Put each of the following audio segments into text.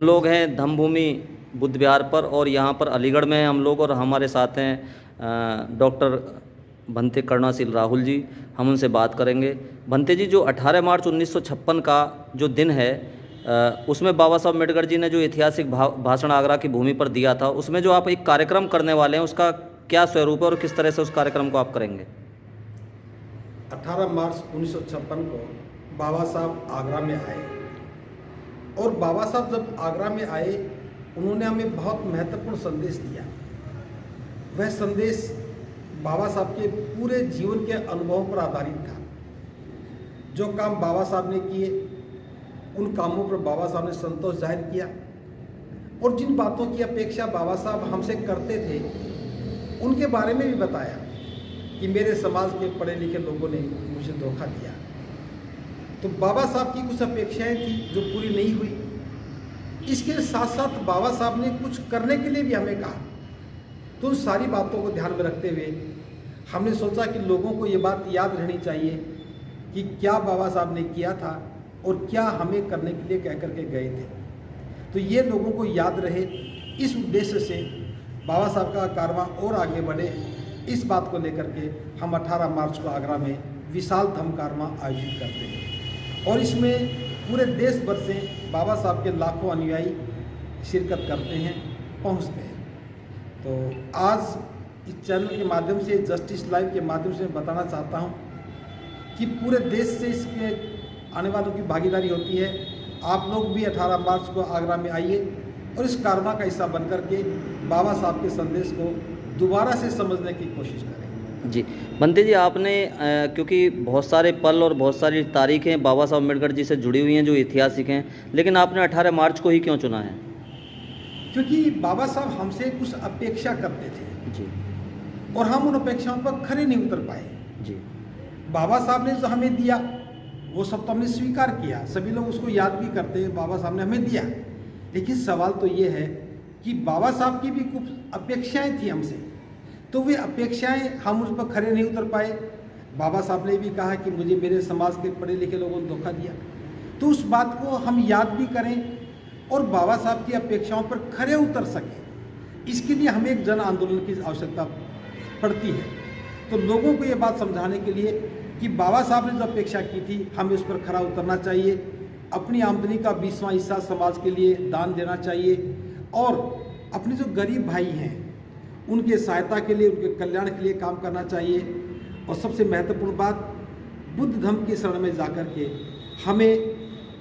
हम लोग हैं धम्मभूमि बुद्ध विहार पर और यहाँ पर अलीगढ़ में हैं हम लोग और हमारे साथ हैं डॉक्टर भंते करुणाशील राहुल जी। हम उनसे बात करेंगे। भंते जी, जो 18 मार्च 1956 का जो दिन है उसमें बाबा साहब अम्बेडकर जी ने जो ऐतिहासिक भाषण आगरा की भूमि पर दिया था, उसमें जो आप एक कार्यक्रम करने वाले हैं उसका क्या स्वरूप है और किस तरह से उस कार्यक्रम को आप करेंगे? 18 मार्च 1956 को बाबा साहब आगरा में आए और बाबा साहब जब आगरा में आए उन्होंने हमें बहुत महत्वपूर्ण संदेश दिया। वह संदेश बाबा साहब के पूरे जीवन के अनुभवों पर आधारित था। जो काम बाबा साहब ने किए उन कामों पर बाबा साहब ने संतोष जाहिर किया और जिन बातों की अपेक्षा बाबा साहब हमसे करते थे उनके बारे में भी बताया कि मेरे समाज के पढ़े लिखे लोगों ने मुझे धोखा दिया। तो बाबा साहब की कुछ अपेक्षाएं थी जो पूरी नहीं हुई। इसके साथ साथ बाबा साहब ने कुछ करने के लिए भी हमें कहा। तो उन सारी बातों को ध्यान में रखते हुए हमने सोचा कि लोगों को ये बात याद रहनी चाहिए कि क्या बाबा साहब ने किया था और क्या हमें करने के लिए कह करके गए थे। तो ये लोगों को याद रहे, इस उद्देश्य से बाबा साहब का कारवां और आगे बढ़े, इस बात को लेकर के हम 18 मार्च को आगरा में विशाल धम्म कारवां आयोजित करते हैं और इसमें पूरे देश भर से बाबा साहब के लाखों अनुयायी शिरकत करते हैं, पहुंचते हैं। तो आज इस चैनल के माध्यम से, जस्टिस लाइव के माध्यम से बताना चाहता हूं कि पूरे देश से इसके आने वालों की भागीदारी होती है। आप लोग भी 18 मार्च को आगरा में आइए और इस कारवां का हिस्सा बनकर के बाबा साहब के संदेश को दोबारा से समझने की कोशिश करें। जी भंते जी, आपने क्योंकि बहुत सारे पल और बहुत सारी तारीखें बाबा साहब अम्बेडकर जी से जुड़ी हुई हैं जो ऐतिहासिक हैं, लेकिन आपने 18 मार्च को ही क्यों चुना है? क्योंकि बाबा साहब हमसे कुछ अपेक्षा करते थे जी, और हम उन अपेक्षाओं पर खरे नहीं उतर पाए। जी, बाबा साहब ने जो हमें दिया वो सब तो हमने स्वीकार किया, सभी लोग उसको याद भी करते हैं, बाबा साहब ने हमें दिया। लेकिन सवाल तो ये है कि बाबा साहब की भी कुछ अपेक्षाएं थी हमसे, तो वे अपेक्षाएं हम उस पर खरे नहीं उतर पाए। बाबा साहब ने भी कहा कि मुझे मेरे समाज के पढ़े लिखे लोगों ने धोखा दिया। तो उस बात को हम याद भी करें और बाबा साहब की अपेक्षाओं पर खरे उतर सकें, इसके लिए हमें एक जन आंदोलन की आवश्यकता पड़ती है। तो लोगों को ये बात समझाने के लिए कि बाबा साहब ने जो अपेक्षा की थी हमें उस पर खरा उतरना चाहिए, अपनी आमदनी का 20वां हिस्सा समाज के लिए दान देना चाहिए और अपने जो गरीब भाई हैं उनके सहायता के लिए, उनके कल्याण के लिए काम करना चाहिए। और सबसे महत्वपूर्ण बात, बुद्ध धर्म की शरण में जाकर के हमें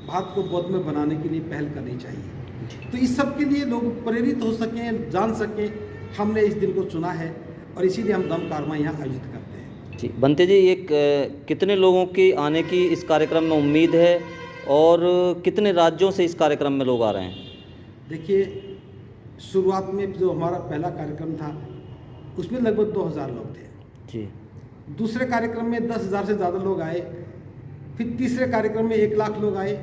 भारत को बौद्ध में बनाने के लिए पहल करनी चाहिए। तो इस सब के लिए लोग प्रेरित हो सकें, जान सकें, हमने इस दिन को चुना है और इसीलिए हम धम्म कारवां यहाँ आयोजित करते हैं। जी भंते जी, एक कितने लोगों की आने की इस कार्यक्रम में उम्मीद है और कितने राज्यों से इस कार्यक्रम में लोग आ रहे हैं? देखिए, शुरुआत में जो हमारा पहला कार्यक्रम था उसमें लगभग 2000 लोग थे। जी। दूसरे कार्यक्रम में 10,000 से ज़्यादा लोग आए, फिर तीसरे कार्यक्रम में 1 लाख लोग आए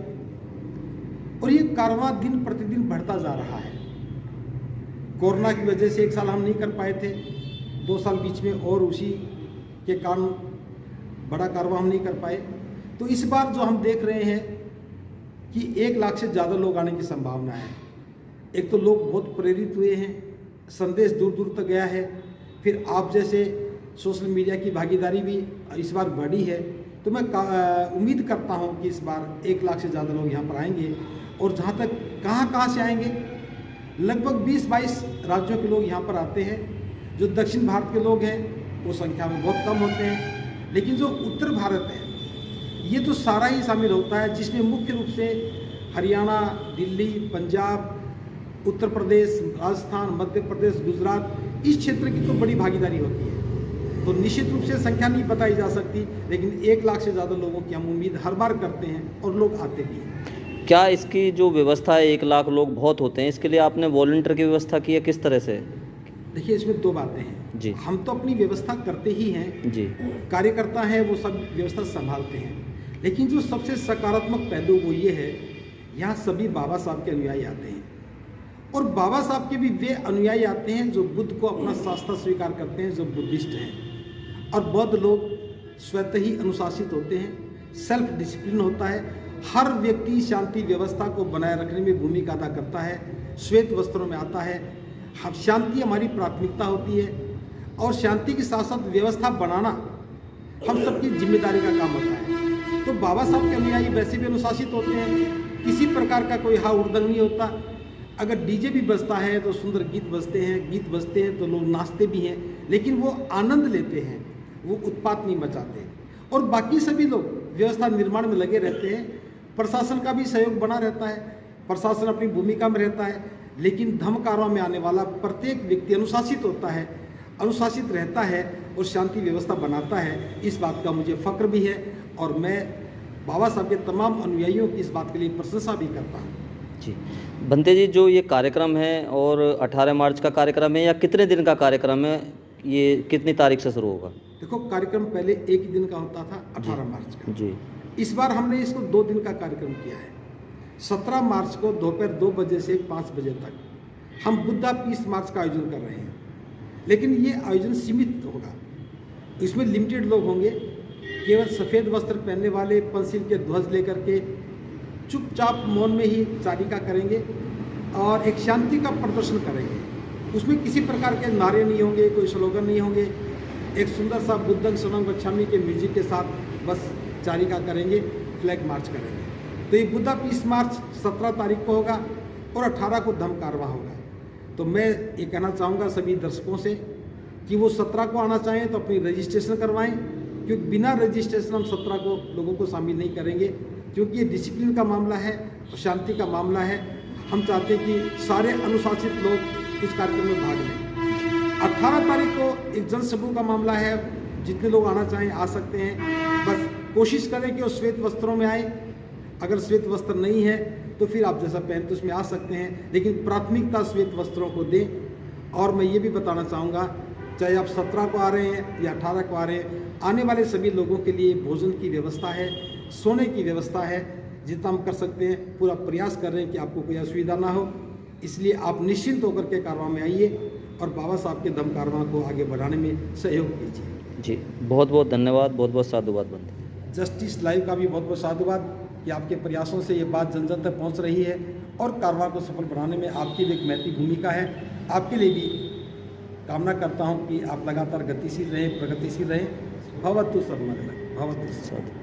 और ये कारवां दिन प्रतिदिन बढ़ता जा रहा है। कोरोना की वजह से 1 साल हम नहीं कर पाए थे, 2 साल बीच में और उसी के कारण बड़ा कारवां हम नहीं कर पाए। तो इस बार जो हम देख रहे हैं कि 1 लाख से ज़्यादा लोग आने की संभावना है। एक तो लोग बहुत प्रेरित हुए हैं, संदेश दूर दूर तक गया है, फिर आप जैसे सोशल मीडिया की भागीदारी भी इस बार बढ़ी है। तो मैं उम्मीद करता हूं कि इस बार 1 लाख से ज़्यादा लोग यहाँ पर आएंगे। और जहाँ तक कहाँ से आएंगे, लगभग 20-22 राज्यों के लोग यहाँ पर आते हैं। जो दक्षिण भारत के लोग हैं वो संख्या में बहुत कम होते हैं, लेकिन जो उत्तर भारत है ये तो सारा ही शामिल होता है, जिसमें मुख्य रूप से हरियाणा, दिल्ली, पंजाब, उत्तर प्रदेश, राजस्थान, मध्य प्रदेश, गुजरात, इस क्षेत्र की तो बड़ी भागीदारी होती है। तो निश्चित रूप से संख्या नहीं बताई जा सकती, लेकिन 1 लाख से ज़्यादा लोगों की हम उम्मीद हर बार करते हैं और लोग आते भी हैं। क्या इसकी जो व्यवस्था है, 1 लाख लोग बहुत होते हैं, इसके लिए आपने वॉलंटियर की व्यवस्था की है, किस तरह से? देखिए, इसमें 2 बातें हैं जी। हम तो अपनी व्यवस्था करते ही हैं जी, कार्यकर्ता हैं वो सब व्यवस्था संभालते हैं, लेकिन जो सबसे सकारात्मक पहलू वो ये है, यहाँ सभी बाबा साहब के अनुयायी आते हैं और बाबा साहब के भी वे अनुयायी आते हैं जो बुद्ध को अपना शास्त्र स्वीकार करते हैं, जो बुद्धिस्ट हैं। और बौद्ध लोग स्वतः ही अनुशासित होते हैं, सेल्फ डिसिप्लिन होता है, हर व्यक्ति शांति व्यवस्था को बनाए रखने में भूमिका अदा करता है, श्वेत वस्त्रों में आता है। शांति हमारी प्राथमिकता होती है और शांति के साथ साथ व्यवस्था बनाना हम सबकी जिम्मेदारी का काम होता है। तो बाबा साहब के अनुयायी वैसे भी अनुशासित होते हैं, किसी प्रकार का कोई हुड़दंग नहीं होता। अगर डीजे भी बजता है तो सुंदर गीत बजते हैं तो लोग नाचते भी हैं, लेकिन वो आनंद लेते हैं, वो उत्पात नहीं मचाते। और बाकी सभी लोग व्यवस्था निर्माण में लगे रहते हैं। प्रशासन का भी सहयोग बना रहता है, प्रशासन अपनी भूमिका में रहता है, लेकिन धर्मकारों में आने वाला प्रत्येक व्यक्ति अनुशासित होता है, अनुशासित रहता है और शांति व्यवस्था बनाता है। इस बात का मुझे फ़ख्र भी है और मैं बाबा साहब के तमाम अनुयायियों की इस बात के लिए प्रशंसा भी करता हूँ। जी भंते जी, जो ये कार्यक्रम है और 18 मार्च का कार्यक्रम है या कितने दिन का कार्यक्रम है, ये कितनी तारीख से शुरू होगा? देखो, कार्यक्रम पहले एक ही दिन का होता था, 18 मार्च का। जी। इस बार हमने इसको 2 दिन का कार्यक्रम किया है। 17 मार्च को दोपहर 2 बजे से 5 बजे तक हम बुद्धा पीस मार्च का आयोजन कर रहे हैं, लेकिन ये आयोजन सीमित होगा। इसमें लिमिटेड लोग होंगे, केवल सफ़ेद वस्त्र पहनने वाले पंसिल के ध्वज लेकर के चुपचाप मौन में ही चारिका करेंगे और एक शांति का प्रदर्शन करेंगे। उसमें किसी प्रकार के नारे नहीं होंगे, कोई स्लोगन नहीं होंगे। एक सुंदर सा बुद्धं शरणं गच्छामि के म्यूजिक के साथ बस चारिका करेंगे, फ्लैग मार्च करेंगे। तो ये बुद्धा पीस मार्च 17 तारीख को होगा और 18 को धम्म कारवां होगा। तो मैं ये कहना चाहूँगा सभी दर्शकों से कि वो 17 को आना चाहें तो अपनी रजिस्ट्रेशन करवाएं, क्योंकि बिना रजिस्ट्रेशन हम 17 को लोगों को शामिल नहीं करेंगे, क्योंकि ये डिसिप्लिन का मामला है और शांति का मामला है। हम चाहते हैं कि सारे अनुशासित लोग इस कार्यक्रम में भाग लें। 18 तारीख को एक जनसमूह का मामला है, जितने लोग आना चाहें आ सकते हैं। बस कोशिश करें कि वो श्वेत वस्त्रों में आए। अगर श्वेत वस्त्र नहीं है तो फिर आप जैसा पहनते उसमें आ सकते हैं, लेकिन प्राथमिकता श्वेत वस्त्रों को दें। और मैं ये भी बताना चाहूँगा, चाहे आप 17 को आ रहे हैं या 18 को आ रहे हैं, आने वाले सभी लोगों के लिए भोजन की व्यवस्था है, सोने की व्यवस्था है। जितना हम कर सकते हैं पूरा प्रयास कर रहे हैं कि आपको कोई असुविधा ना हो। इसलिए आप निश्चिंत होकर के कारवां में आइए और बाबा साहब के धम्म कारवां को आगे बढ़ाने में सहयोग कीजिए। जी बहुत बहुत धन्यवाद, बहुत बहुत साधुवाद भंते। जस्टिस लाइव का भी बहुत बहुत साधुवाद कि आपके प्रयासों से ये बात जन जन तक पहुँच रही है और कारवां को सफल बनाने में आपकी भी एक महत्वपूर्ण भूमिका है। आपके लिए भी कामना करता हूँ कि आप लगातार गतिशील रहें, प्रगतिशील रहें। भवतु सर्वमंगलम्। भवतु।